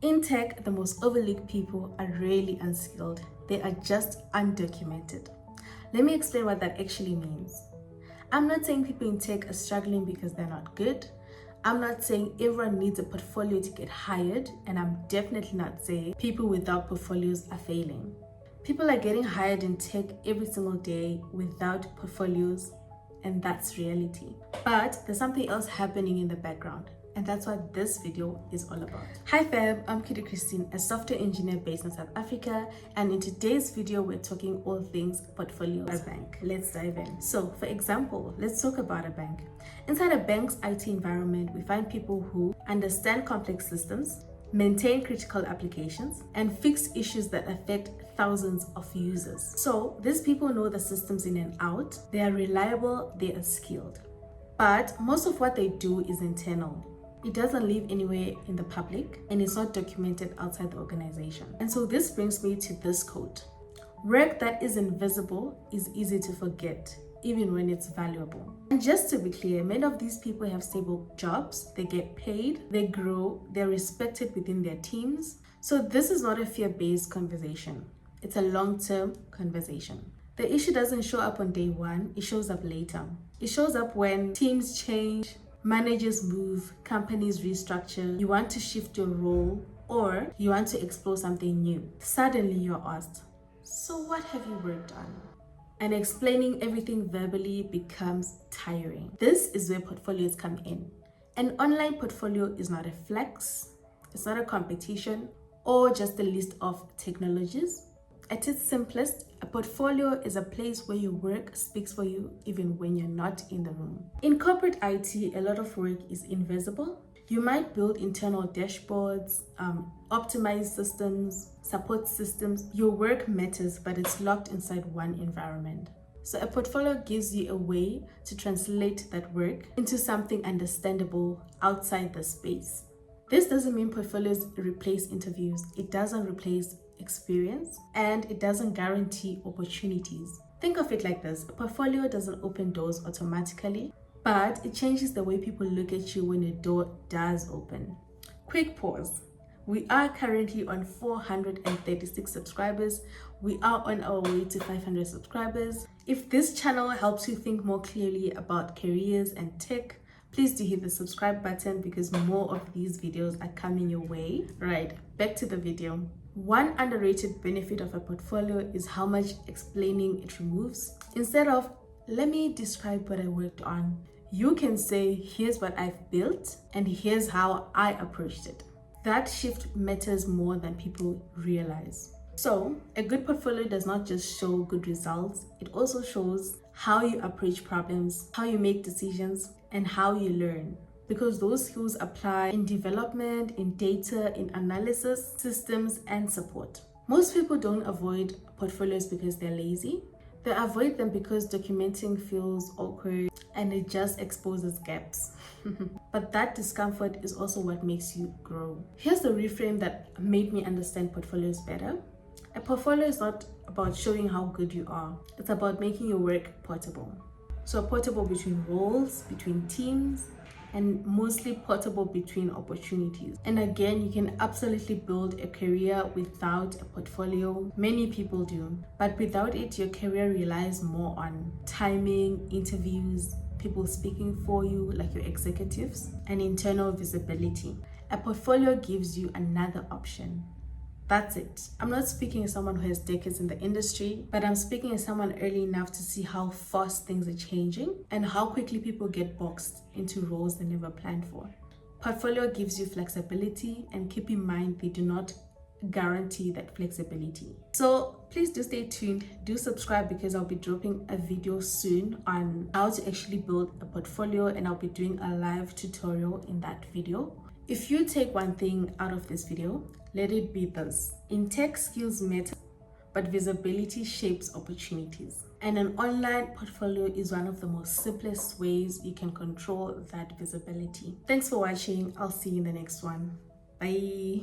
In tech, the most overlooked people are rarely unskilled. They are just undocumented. Let me explain what that actually means. I'm not saying people in tech are struggling because they're not good. I'm not saying everyone needs a portfolio to get hired, and I'm definitely not saying people without portfolios are failing. People are getting hired in tech every single day without portfolios, and that's reality. But there's something else happening in the background, and that's what this video is all about. Hi fam, I'm Kitty Christine, a software engineer based in South Africa, and in today's video we're talking all things portfolio at a bank. Let's dive in. So for example, let's talk about a bank. Inside a bank's IT environment, we find people who understand complex systems, maintain critical applications, and fix issues that affect thousands of users. So these people know the systems in and out, they are reliable, they are skilled. But most of what they do is internal. It doesn't live anywhere in the public, and it's not documented outside the organization. And so this brings me to this quote: work that is invisible is easy to forget, even when it's valuable. And just to be clear, many of these people have stable jobs, they get paid, they grow, they're respected within their teams. So this is not a fear-based conversation. It's a long-term conversation. The issue doesn't show up on day one, it shows up later. It shows up when teams change, managers move, companies restructure, you want to shift your role, or you want to explore something new. Suddenly you're asked, so what have you worked on? And explaining everything verbally becomes tiring. This is where portfolios come in. An online portfolio is not a flex, it's not a competition, or just a list of technologies. At its simplest, a portfolio is a place where your work speaks for you even when you're not in the room. In corporate IT, a lot of work is invisible. You might build internal dashboards, optimize systems, support systems. Your work matters, but it's locked inside one environment. So a portfolio gives you a way to translate that work into something understandable outside the space. This doesn't mean portfolios replace interviews. It doesn't replace experience, and it doesn't guarantee opportunities. Think of it like this: a portfolio doesn't open doors automatically, but it changes the way people look at you when a door does open. Quick pause. We are currently on 436 subscribers. We are on our way to 500 subscribers. If this channel helps you think more clearly about careers and tech, please do hit the subscribe button because more of these videos are coming your way. Right, back to the video. One underrated benefit of a portfolio is how much explaining it removes. Instead of, let me describe what I worked on, you can say, here's what I've built and here's how I approached it. That shift matters more than people realize. So a good portfolio does not just show good results, it also shows how you approach problems, how you make decisions, and how you learn. Because those skills apply in development, in data, in analysis, systems, and support. Most people don't avoid portfolios because they're lazy. They avoid them because documenting feels awkward and it just exposes gaps. But that discomfort is also what makes you grow. Here's the reframe that made me understand portfolios better. A portfolio is not about showing how good you are. It's about making your work portable. So portable between roles, between teams, and mostly portable between opportunities. And again, you can absolutely build a career without a portfolio. Many people do, but without it, your career relies more on timing, interviews, people speaking for you, like your executives, and internal visibility. A portfolio gives you another option. That's it. I'm not speaking as someone who has decades in the industry, but I'm speaking as someone early enough to see how fast things are changing and how quickly people get boxed into roles they never planned for. Portfolio gives you flexibility, and keep in mind they do not guarantee that flexibility. So please do stay tuned, do subscribe because I'll be dropping a video soon on how to actually build a portfolio, and I'll be doing a live tutorial in that video. If you take one thing out of this video, let it be this: in tech, skills matter, but visibility shapes opportunities. And an online portfolio is one of the most simplest ways you can control that visibility. Thanks for watching. I'll see you in the next one. Bye.